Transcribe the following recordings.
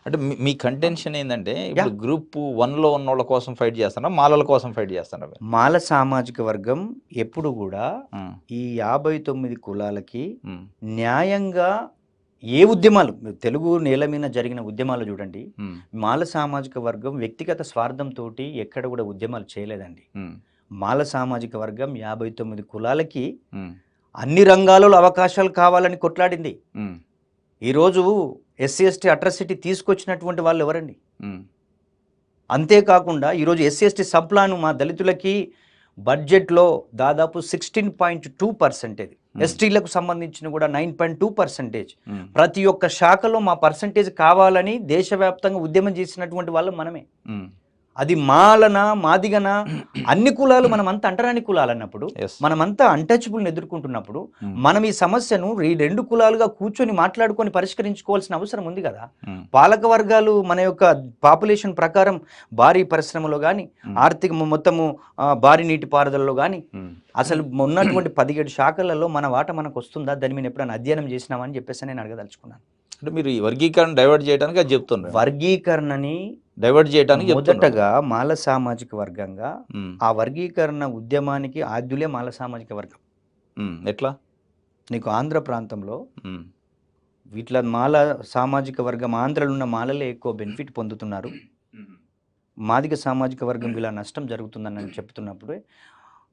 అంటే మీ కంటెన్షన్ ఏందంటే యా ఇప్పుడు గ్రూప్ 1లో ఉన్నోళ్ళ కోసం ఫైట్ చేస్తారా? మాలల కోసం ఫైట్ చేస్తారా మీరు? మాల సామాజిక వర్గం ఎప్పుడు కూడా హ్మ్. ఈ 59 కులాలకి హ్మ్. న్యాయంగా ఏ ఉద్యమాలు తెలుగు నేల మీద జరిగిన ఉద్యమాలు చూడండి. హ్మ్. మాల సామాజిక వర్గం వ్యక్తిగత స్వార్థంతో ఎక్కడ కూడా ఉద్యమాలు చేయలేదండి. హ్మ్. మాల సామాజిక వర్గం 59 కులాలకి హ్మ్. అన్ని రంగాలలో అవకాశాలు కావాలని కొట్లాడింది. హ్మ్. ఈరోజు ఎస్సీ ఎస్టీ అట్రాసిటీ తీసుకొచ్చినటువంటి వాళ్ళు ఎవరండి? హ్మ్. అంతేకాకుండా ఈరోజు ఎస్సీ ఎస్టీ సబ్ప్లాన్ మా దళితులకి బడ్జెట్లో దాదాపు 16.2%, హ్మ్. ఎస్టీలకు సంబంధించిన కూడా 9.2%. హ్మ్. ప్రతి ఒక్క శాఖలో మా పర్సంటేజ్ కావాలని దేశవ్యాప్తంగా ఉద్యమం చేసినటువంటి వాళ్ళు మనమే. హ్మ్. అది మాలనా మాదిగనా అన్ని కులాలు మనమంతా అంటరాని కులాలు అన్నప్పుడు, యెస్. మనమంతా అన్టచబుల్ని ఎదుర్కొంటున్నప్పుడు హ్మ్. మనం ఈ సమస్యను ఈ రెండు కులాలుగా కూర్చొని మాట్లాడుకొని పరిష్కరించుకోవాల్సిన అవసరం ఉంది కదా. హ్మ్. పాలక వర్గాలు మన యొక్క పాపులేషన్ ప్రకారం భారీ పరిశ్రమలో కానీ హ్మ్. ఆర్థిక మొత్తము భారీ నీటిపారుదలలో కానీ హ్మ్. అసలు ఉన్నటువంటి 17 శాఖలలో మన వాట మనకు వస్తుందా, దాని మీద ఎప్పుడైనా అధ్యయనం చేసినామని చెప్పేసి నేను అడగదలుచుకున్నాను. అంటే మీరు ఈ వర్గీకరణ డైవర్ట్ చేయడానికి అది చెప్తున్నారు. వర్గీకరణని డైవర్ట్ చేయడానికి చెప్తున్నారు. మొదటగా మాల సామాజిక వర్గంగా హ్మ్. ఆ వర్గీకరణ ఉద్యమానికి ఆద్యులే మాల సామాజిక వర్గం. హ్మ్. ఎట్లా? నీకు ఆంధ్ర ప్రాంతంలో హ్మ్. వీటిలో మాల సామాజిక వర్గం ఆంధ్రలో ఉన్న మాలలే ఎక్కువ బెనిఫిట్ పొందుతున్నారు. హ్మ్. మాదిగ సామాజిక వర్గం ఇలా నష్టం జరుగుతుందని చెప్తున్నప్పుడే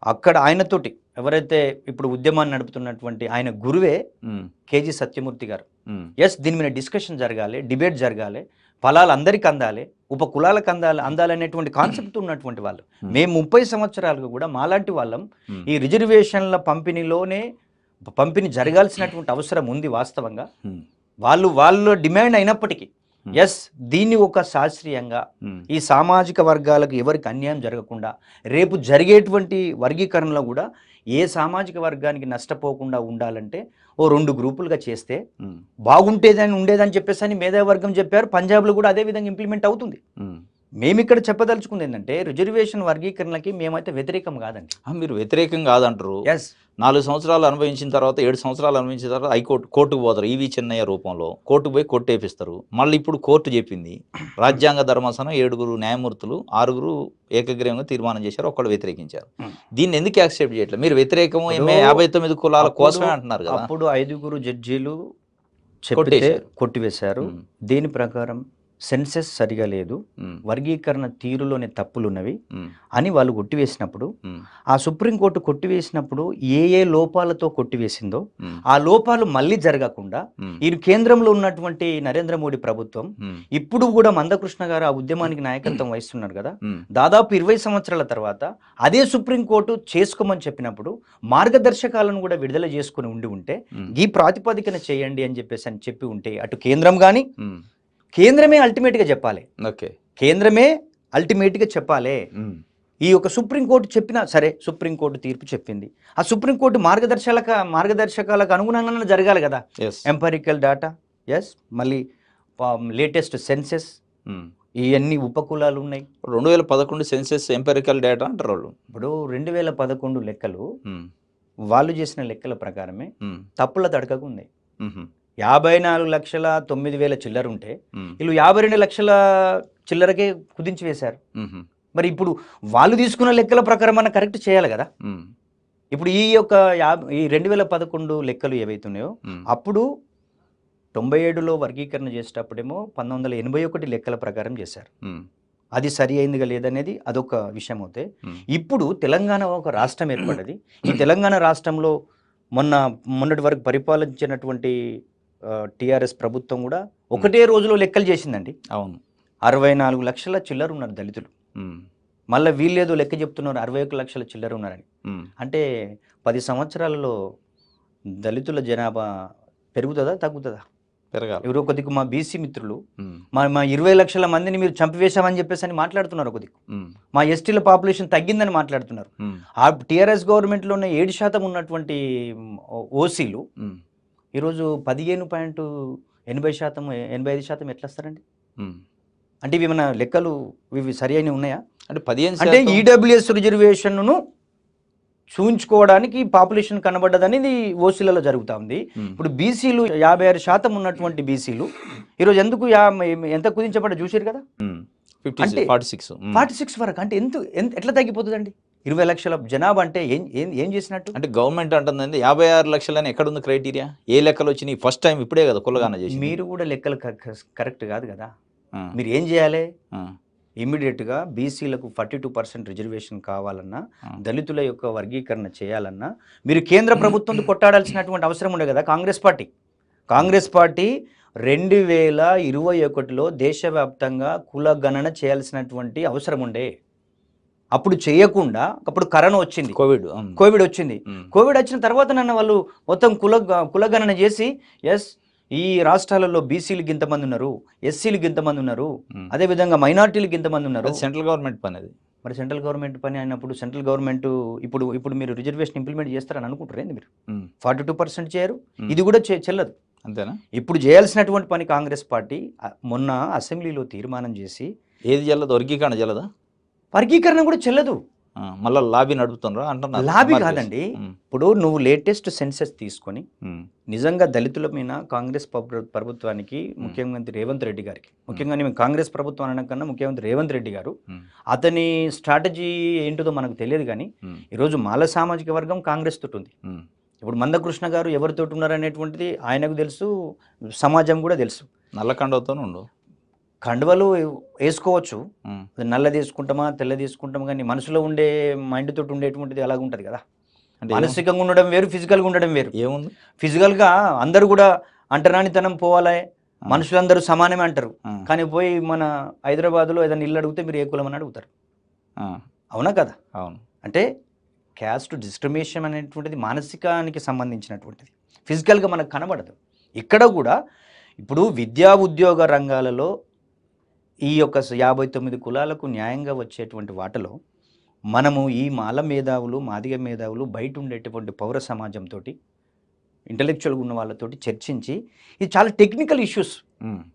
అక్కడ ఆయనతోటి ఎవరైతే ఇప్పుడు ఉద్యమాన్ని నడుపుతున్నటువంటి ఆయన గురువే హ్మ్. కేజీ సత్యమూర్తి గారు. హ్మ్. ఎస్, దీని మీద డిస్కషన్ జరగాలి, డిబేట్ జరగాలి, ఫలాలు అందరికి అందాలి, ఉప కులాలకు అందాలనేటువంటి కాన్సెప్ట్ ఉన్నటువంటి వాళ్ళు. హ్మ్. మేము 30 సంవత్సరాలుగా కూడా మాలాంటి వాళ్ళం హ్మ్. ఈ రిజర్వేషన్ల పంపిణీ జరగాల్సినటువంటి అవసరం ఉంది వాస్తవంగా. హ్మ్. వాళ్ళ డిమాండ్ అయినప్పటికీ Hmm. ఎస్, దీన్ని ఒక శాస్త్రీయంగా Hmm. ఈ సామాజిక వర్గాలకు ఎవరికి అన్యాయం జరగకుండా రేపు జరిగేటువంటి వర్గీకరణలో కూడా ఏ సామాజిక వర్గానికి నష్టపోకుండా ఉండాలంటే ఓ 2 గ్రూపులుగా చేస్తే Hmm. ఉండేదని చెప్పేసి అని మేధావర్గం చెప్పారు. పంజాబ్లో కూడా అదే విధంగా ఇంప్లిమెంట్ అవుతుంది. Hmm. మేమిక్కడ చెప్పదలుచుకుంది ఏంటంటే రిజర్వేషన్ వర్గీకరణలకి మేమైతే వ్యతిరేకం కాదండి. మీరు వ్యతిరేకం కాదంటారు. ఎస్, 4 సంవత్సరాలు అనుభవించిన తర్వాత 7 సంవత్సరాలు అనుభవించిన తర్వాత కోర్టుకు పోతారు. ఈవీ చిన్నయ్య రూపంలో కోర్టుకు పోయి కొట్టేపిస్తారు. మళ్ళీ ఇప్పుడు కోర్టు చెప్పింది రాజ్యాంగ ధర్మాసనం 7 న్యాయమూర్తులు 6 ఏకగ్రీవంగా తీర్మానం చేశారు, ఒక్కడు వ్యతిరేకించారు. దీన్ని ఎందుకు యాక్సెప్ట్ చేయట్లేదు? మీరు వ్యతిరేకము ఇప్పుడు 59 కులాల కోసమే అంటున్నారు కదా. అప్పుడు 5 జడ్జీలు చెప్పితే కొట్టేశారు. కొట్టివేశారు. ఉమ్. దీని ప్రకారం సెన్సెస్ సరిగా లేదు, ఉమ్. వర్గీకరణ తీరులోనే తప్పులున్నవి ఉమ్. అని వాళ్ళు కొట్టివేసినప్పుడు, ఉమ్. ఆ సుప్రీంకోర్టు కొట్టివేసినప్పుడు ఏ లోపాలతో కొట్టివేసిందో ఉమ్. ఆ లోపాలు మళ్ళీ జరగకుండా ఉమ్. ఈ కేంద్రంలో ఉన్నటువంటి నరేంద్ర మోడీ ప్రభుత్వం ఉమ్. ఇప్పుడు కూడా మందకృష్ణ గారు ఆ ఉద్యమానికి నాయకత్వం వహిస్తున్నారు కదా. ఉమ్. దాదాపు 20 సంవత్సరాల తర్వాత అదే సుప్రీంకోర్టు చేసుకోమని చెప్పినప్పుడు మార్గదర్శకాలను కూడా విడుదల చేసుకుని ఉంటే ఉమ్. ఈ ప్రాతిపదికన చేయండి అని చెప్పి ఉంటే అటు కేంద్రం కానీ ఉమ్. కేంద్రమే అల్టిమేట్గా చెప్పాలి. ఓకే. కేంద్రమే అల్టిమేట్గా చెప్పాలి. ఉమ్. ఈ యొక్క సుప్రీంకోర్టు చెప్పినా సరే, సుప్రీంకోర్టు తీర్పు చెప్పింది, ఆ సుప్రీంకోర్టు మార్గదర్శకాలకు అనుగుణంగా జరగాలి కదా. ఎస్. ఎంపరికల్ డేటా, ఎస్, మళ్ళీ లేటెస్ట్ సెన్సెస్, ఉమ్. ఇవన్నీ ఉపకులాలు ఉన్నాయి. 2011 సెన్సెస్ ఎంపెరికల్ డేటా అంటారు వాళ్ళు. ఇప్పుడు 2011 లెక్కలు ఉమ్. వాళ్ళు చేసిన లెక్కల ప్రకారమే ఉమ్. తప్పుల తడకకు ఉన్నాయి. ఉహు. 54,09,000 చిల్లర ఉంటే ఉమ్. వీళ్ళు 52 లక్షల చిల్లరకే కుదించి వేశారు. ఉహు. మరి ఇప్పుడు వాళ్ళు తీసుకున్న లెక్కల ప్రకారం మనం కరెక్ట్ చేయాలి కదా. ఉమ్. ఇప్పుడు ఈ యొక్క ఈ 2011 లెక్కలు ఏవైతున్నాయో ఉమ్. అప్పుడు 97లో వర్గీకరణ చేసేటప్పుడేమో 1981 లెక్కల ప్రకారం చేశారు. ఉమ్. అది సరి అయిందిగా లేదనేది అదొక విషయం అవుతే, ఉమ్. ఇప్పుడు తెలంగాణ ఒక రాష్ట్రం ఏర్పడ్డది. ఈ తెలంగాణ రాష్ట్రంలో మొన్నటి వరకు పరిపాలించినటువంటి టీఆర్ఎస్ ప్రభుత్వం కూడా ఒకటే రోజులో లెక్కలు చేసిందండి. అవును. 64 లక్షల చిల్లర ఉన్నారు దళితులు. ఉమ్. మళ్ళీ వీళ్ళేదో లెక్క చెప్తున్నారు 61 లక్షల చిల్లర ఉన్నారని. ఉమ్. అంటే 10 సంవత్సరాలలో దళితుల జనాభా పెరుగుతుందా తగ్గుతుందా? పెరగాలి. ఎవరో కొద్దిగా మా బీసీ మిత్రులు ఉమ్. మా 20 లక్షల మందిని మీరు చంపివేశామని చెప్పేసి అని మాట్లాడుతున్నారు. కొద్దిగా ఉమ్. మా ఎస్టీల పాపులేషన్ తగ్గిందని మాట్లాడుతున్నారు. ఉమ్. ఆ టీఆర్ఎస్ గవర్నమెంట్లోనే 7% ఉన్నటువంటి ఓసీలు ఉమ్. ఈరోజు 15.80%, 85% ఎట్లా వస్తారండి? ఉమ్. అంటే ఇవి మన లెక్కలు ఇవి సరి అయినవి ఉన్నాయా? అంటే 15% అంటే ఈడబ్ల్యూఎస్ రిజర్వేషన్ను చూయించుకోవడానికి పాపులేషన్ కనబడ్డదని ఇది ఓసీలలో జరుగుతూ ఉంది. ఇప్పుడు బీసీలు 56% ఉన్నటువంటి బీసీలు ఈరోజు ఎందుకు ఎంత కుదించబడ్డ చూసారు కదా, 46 వరకు. అంటే ఎట్లా తగ్గిపోతుందండి? 20 లక్షల జనాభా అంటే ఏం చేసినట్టు? అంటే గవర్నమెంట్ అంటుంది 56 లక్షలని ఎక్కడ ఉంది క్రైటీరియా? ఏ లెక్కలు వచ్చినాయి? ఫస్ట్ టైం ఇప్పుడే కదా కులగాన చేసి. మీరు కూడా లెక్కలు కరెక్ట్ కాదు కదా. మీరు ఏం చేయాలి? ఇమ్మీడియట్గా బీసీలకు 42% రిజర్వేషన్ కావాలన్నా, దళితుల యొక్క వర్గీకరణ చేయాలన్నా మీరు కేంద్ర ప్రభుత్వంతో కొట్టాడాల్సినటువంటి అవసరం ఉండే కదా. కాంగ్రెస్ పార్టీ 2021లో దేశవ్యాప్తంగా కుల గణన చేయాల్సినటువంటి అవసరం ఉండే. అప్పుడు చేయకుండా అప్పుడు కరోనా వచ్చింది, కోవిడ్ వచ్చింది. కోవిడ్ వచ్చిన తర్వాత వాళ్ళు మొత్తం కులగణన చేసి ఈ రాష్ట్రాలలో బీసీలకు ఇంతమంది ఉన్నారు, ఎస్సీలకు ఇంతమంది ఉన్నారు, అదేవిధంగా మైనార్టీలకు ఇంతమంది ఉన్నారు. సెంట్రల్ గవర్నమెంట్ పని అది. మరి సెంట్రల్ గవర్నమెంట్ పని అయినప్పుడు సెంట్రల్ గవర్నమెంట్ ఇప్పుడు మీరు రిజర్వేషన్ ఇంప్లిమెంట్ చేస్తారని అనుకుంటారు ఏంది? మీరు 42% చేయరు, ఇది కూడా చెల్లదు. అంతేనా? ఇప్పుడు చేయాల్సినటువంటి పని కాంగ్రెస్ పార్టీ మొన్న అసెంబ్లీలో తీర్మానం చేసి ఏది చెల్లదు? వర్గీకరణ చెల్లదా? వర్గీకరణ కూడా చెల్లదు. మళ్ళీ లాబీ నడుపుతున్నారు అంటున్నారు. లాబీ కాదండి. ఇప్పుడు నువ్వు లేటెస్ట్ సెన్సెస్ తీసుకొని నిజంగా దళితుల మీద కాంగ్రెస్ ప్రభుత్వానికి, ముఖ్యమంత్రి రేవంత్ రెడ్డి గారికి, ముఖ్యంగా మేము కాంగ్రెస్ ప్రభుత్వం అనకన్నా ముఖ్యమంత్రి రేవంత్ రెడ్డి గారు, అతని స్ట్రాటజీ ఏంటిదో మనకు తెలియదు. కానీ ఈరోజు మాల సామాజిక వర్గం కాంగ్రెస్ తోటి ఉంది. ఇప్పుడు మందకృష్ణ గారు ఎవరితోటి ఉన్నారనేటువంటిది ఆయనకు తెలుసు, సమాజం కూడా తెలుసు. నల్లకండవతోనే ఉండు, కండువలు వేసుకోవచ్చు, నల్ల తీసుకుంటామా తెల్ల తీసుకుంటామా, కానీ మనసులో ఉండే మైండ్ తోటి ఉండేటువంటిది అలాగ ఉంటుంది కదా. అంటే మానసికంగా ఉండడం వేరు, ఫిజికల్గా ఉండడం వేరు. ఏముంది? ఫిజికల్గా అందరూ కూడా అంటరానితనం పోవాలి, మనుషులందరూ సమానమే అంటారు. కానీ పోయి మన హైదరాబాద్లో ఏదైనా ఇల్లు అడిగితే మీరు ఏ కులం అని అడుగుతారు. అవునా కదా? అవును. అంటే క్యాస్ట్ డిస్క్రిమినేషన్ అనేటువంటిది మానసికానికి సంబంధించినటువంటిది, ఫిజికల్గా మనకు కనబడదు. ఇక్కడ కూడా ఇప్పుడు విద్యా ఉద్యోగ రంగాలలో ఈ యొక్క 59 కులాలకు న్యాయంగా వచ్చేటువంటి వాటిలో మనము ఈ మాల మేధావులు, మాదిగ మేధావులు, బయట ఉండేటువంటి పౌర సమాజంతో, ఇంటలెక్చువల్గా ఉన్న వాళ్ళతోటి చర్చించి, ఇది చాలా టెక్నికల్ ఇష్యూస్.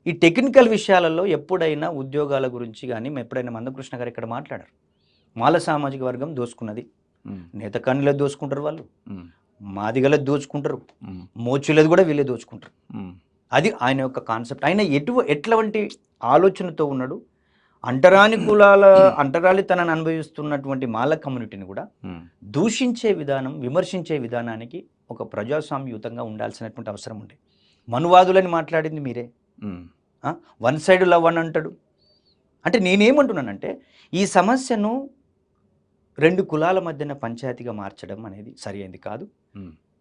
ఈ టెక్నికల్ విషయాలలో ఎప్పుడైనా ఉద్యోగాల గురించి కానీ ఎప్పుడైనా మందకృష్ణ గారు ఇక్కడ మాట్లాడారు. మాల సామాజిక వర్గం దోసుకున్నది, నేతకానిలో దోసుకుంటారు వాళ్ళు, మాదిగలది దోచుకుంటారు, మోచులది కూడా వీళ్ళే దోచుకుంటారు. అది ఆయన యొక్క కాన్సెప్ట్. ఆయన ఎట్లాంటి ఆలోచనతో ఉన్నాడు? అంటరాలితనాన్ని అనుభవిస్తున్నటువంటి మాల కమ్యూనిటీని కూడా దూషించే విధానం, విమర్శించే విధానానికి ఒక ప్రజాస్వామ్యయుతంగా ఉండాల్సినటువంటి అవసరం ఉంది. మనువాదులని మాట్లాడింది మీరే. వన్ సైడ్ లవ్ అని అంటాడు. అంటే నేనేమంటున్నానంటే ఈ సమస్యను 2 కులాల మధ్యన పంచాయతీగా మార్చడం అనేది సరి అయింది కాదు.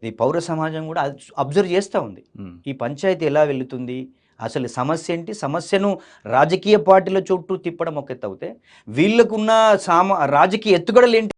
ఈ పౌర సమాజం కూడా అబ్జర్వ్ చేస్తూ ఉంది, ఈ పంచాయతీ ఎలా వెళుతుంది, అసలు సమస్య ఏంటి. సమస్యను రాజకీయ పార్టీల చుట్టూ తిప్పడం ఒక ఎత్తు అవుతే, వీళ్ళకున్న రాజకీయ ఎత్తుగడలు ఏంటి